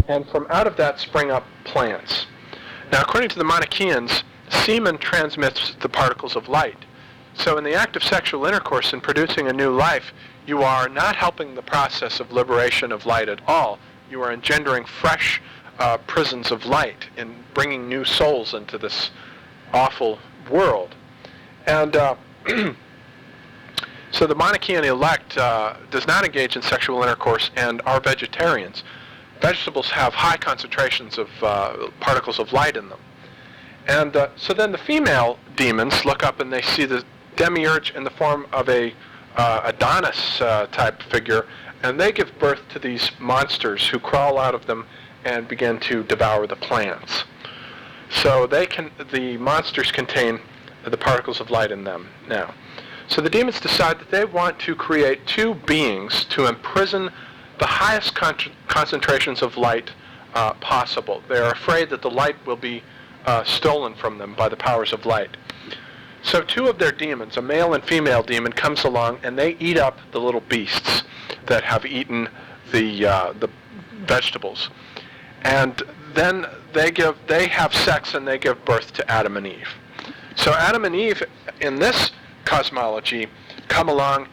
And from out of that spring up plants. Now, according to the Manichaeans, semen transmits the particles of light. So in the act of sexual intercourse in producing a new life, you are not helping the process of liberation of light at all. You are engendering fresh prisons of light and bringing new souls into this awful world. And so the Manichaean elect does not engage in sexual intercourse and are vegetarians. Vegetables have high concentrations of particles of light in them. And so then the female demons look up and they see the demiurge in the form of a Adonis type figure, and they give birth to these monsters who crawl out of them and begin to devour the plants. So the monsters contain the particles of light in them now. So the demons decide that they want to create two beings to imprison the highest concentrations of light possible. They are afraid that the light will be stolen from them by the powers of light. So two of their demons, a male and female demon, comes along and they eat up the little beasts that have eaten the vegetables. And then they have sex and they give birth to Adam and Eve. So Adam and Eve in this cosmology come along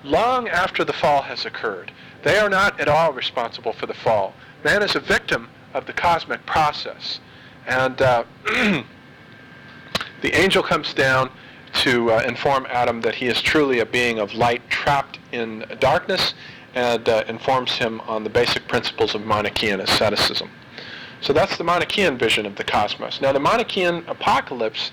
long after the fall has occurred. They are not at all responsible for the fall. Man is a victim of the cosmic process. And the angel comes down to inform Adam that he is truly a being of light trapped in darkness, and informs him on the basic principles of Manichaean asceticism. So that's the Manichaean vision of the cosmos. Now the Manichaean apocalypse,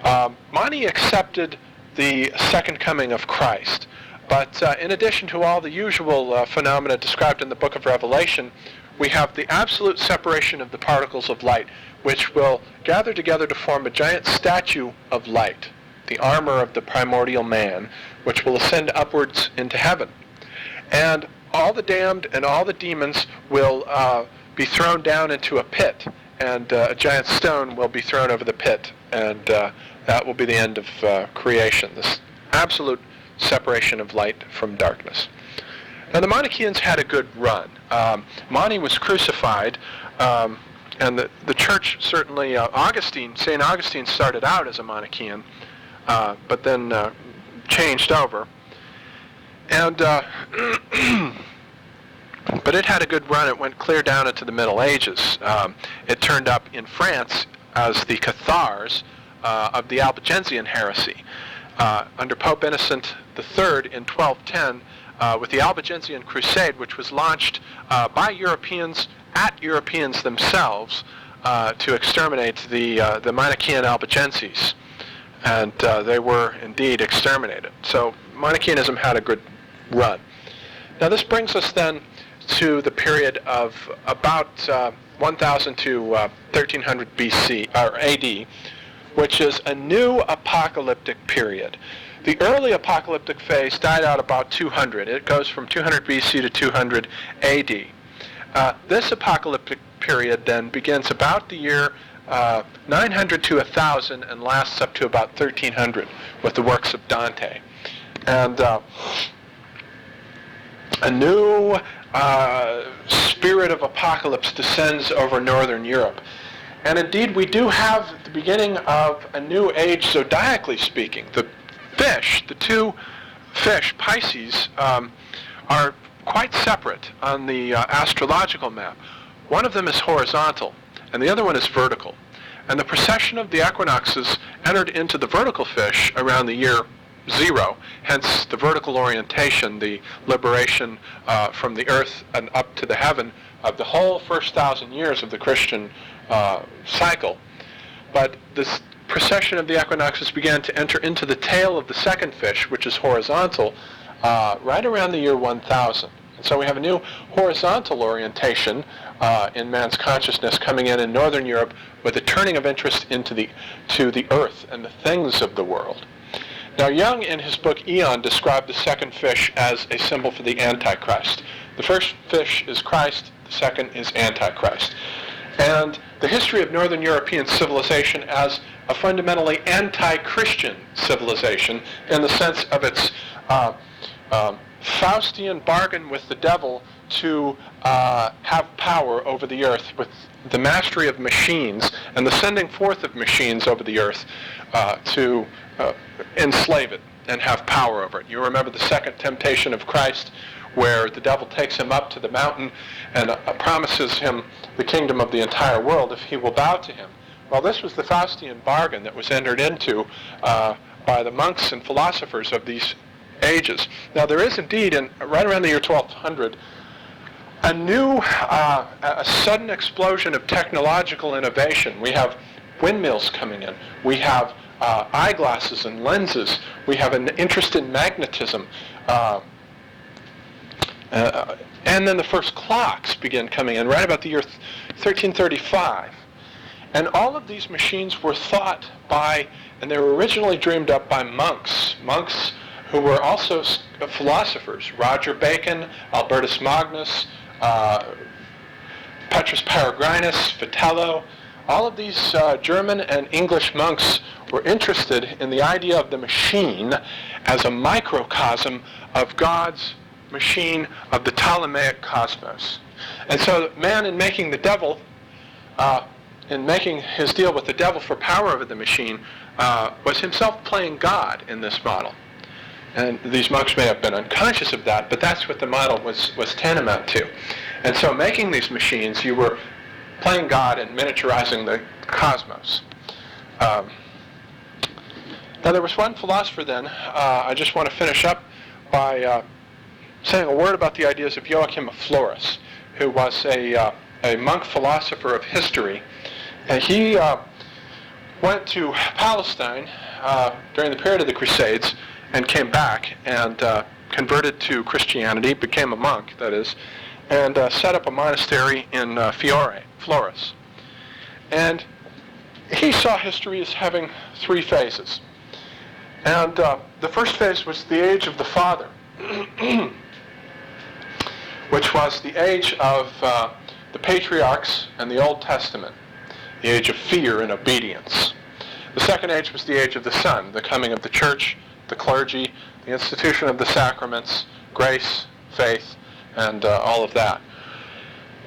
Mani accepted the second coming of Christ. But in addition to all the usual phenomena described in the book of Revelation, we have the absolute separation of the particles of light, which will gather together to form a giant statue of light, the armor of the primordial man, which will ascend upwards into heaven. And all the damned and all the demons will be thrown down into a pit, and a giant stone will be thrown over the pit, and that will be the end of creation, this absolute separation of light from darkness. Now the Manichaeans had a good run. Mani was crucified, and the church certainly, St. Augustine started out as a Manichaean, but then changed over. And but it had a good run. It went clear down into the Middle Ages. It turned up in France as the Cathars of the Albigensian heresy. Under Pope Innocent III in 1210, with the Albigensian Crusade, which was launched by Europeans at Europeans themselves to exterminate the Manichaean Albigenses. And they were indeed exterminated. So Manichaeanism had a good run. Now this brings us then to the period of about 1000 to 1300 BC, or AD, which is a new apocalyptic period. The early apocalyptic phase died out about 200. It goes from 200 BC to 200 AD. This apocalyptic period then begins about the year 900 to 1000 and lasts up to about 1300 with the works of Dante. And a new spirit of apocalypse descends over northern Europe. And indeed, we do have the beginning of a new age, zodiacally speaking. The two fish, Pisces, are quite separate on the astrological map. One of them is horizontal, and the other one is vertical. And the precession of the equinoxes entered into the vertical fish around the year 0, hence the vertical orientation, the liberation from the earth and up to the heaven of the whole first 1,000 years of the Christian cycle. But this precession of the equinoxes began to enter into the tail of the second fish, which is horizontal, right around the year 1000. And so we have a new horizontal orientation in man's consciousness coming in Northern Europe with a turning of interest to the earth and the things of the world. Now Young, in his book Aeon, described the second fish as a symbol for the Antichrist. The first fish is Christ, the second is Antichrist. And the history of Northern European civilization as a fundamentally anti-Christian civilization in the sense of its Faustian bargain with the devil to have power over the earth with the mastery of machines and the sending forth of machines over the earth to enslave it and have power over it. You remember the second temptation of Christ, where the devil takes him up to the mountain and promises him the kingdom of the entire world if he will bow to him. Well, this was the Faustian bargain that was entered into by the monks and philosophers of these ages. Now, there is indeed, right around the year 1200, a new, a sudden explosion of technological innovation. We have windmills coming in. We have eyeglasses and lenses. We have an interest in magnetism. And then the first clocks begin coming in right about the year 1335. And all of these machines were thought by, and they were originally dreamed up by monks who were also philosophers. Roger Bacon, Albertus Magnus, Petrus Peregrinus, Vitello. All of these German and English monks were interested in the idea of the machine as a microcosm of God's machine of the Ptolemaic cosmos. And so man, in making the devil, in making his deal with the devil for power over the machine, was himself playing God in this model. And these monks may have been unconscious of that, but that's what the model was tantamount to. And so making these machines, you were playing God and miniaturizing the cosmos. Now there was one philosopher then, I just want to finish up by saying a word about the ideas of Joachim of Florus, who was a monk philosopher of history. And he went to Palestine during the period of the Crusades and came back and converted to Christianity, became a monk, that is, and set up a monastery in Florus. And he saw history as having three phases. And the first phase was the age of the Father, which was the age of the patriarchs and the Old Testament, the age of fear and obedience. The second age was the age of the Son, the coming of the church, the clergy, the institution of the sacraments, grace, faith, and all of that.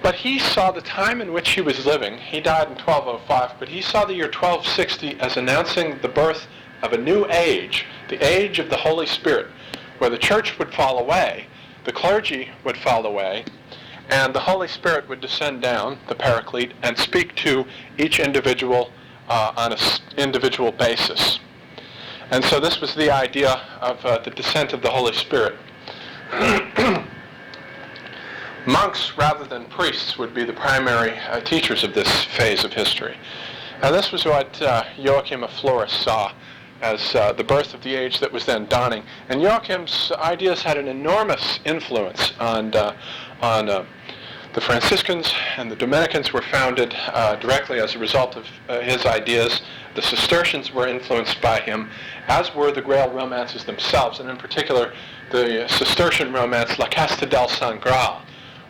But he saw the time in which he was living. He died in 1205, but he saw the year 1260 as announcing the birth of a new age, the age of the Holy Spirit, where the church would fall away, the clergy would fall away, and the Holy Spirit would descend down, the Paraclete, and speak to each individual on an individual basis. And so this was the idea of the descent of the Holy Spirit. Monks, rather than priests, would be the primary teachers of this phase of history. And this was what Joachim of Florus saw as the birth of the age that was then dawning. And Joachim's ideas had an enormous influence on the Franciscans, and the Dominicans were founded directly as a result of his ideas. The Cistercians were influenced by him, as were the Grail romances themselves, and in particular the Cistercian romance La Casta del San Graal,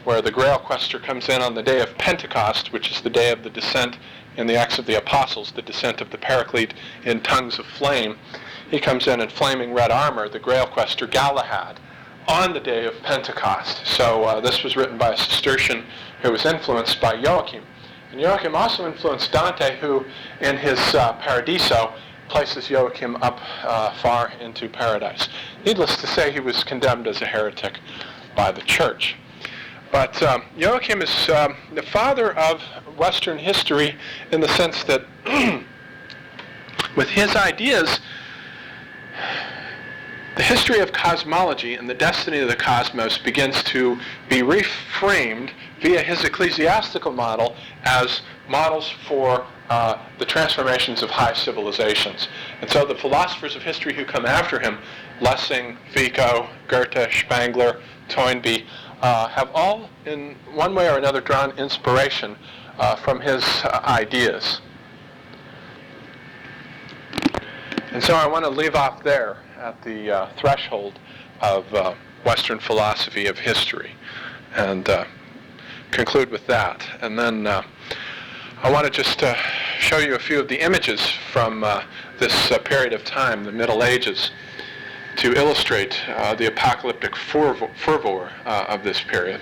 where the Grail quester comes in on the day of Pentecost, which is the day of the descent in the Acts of the Apostles, the descent of the Paraclete in tongues of flame. He comes in flaming red armor, the Grail quester Galahad, on the day of Pentecost. So this was written by a Cistercian who was influenced by Joachim. And Joachim also influenced Dante, who in his Paradiso places Joachim up far into paradise. Needless to say, he was condemned as a heretic by the church. But Joachim is the father of Western history in the sense that with his ideas, the history of cosmology and the destiny of the cosmos begins to be reframed via his ecclesiastical model as models for the transformations of high civilizations. And so the philosophers of history who come after him, Lessing, Vico, Goethe, Spengler, Toynbee, have all in one way or another drawn inspiration from his ideas. And so I want to leave off there at the threshold of Western philosophy of history and conclude with that. And then I want to just show you a few of the images from this period of time, the Middle Ages, to illustrate the apocalyptic fervor of this period.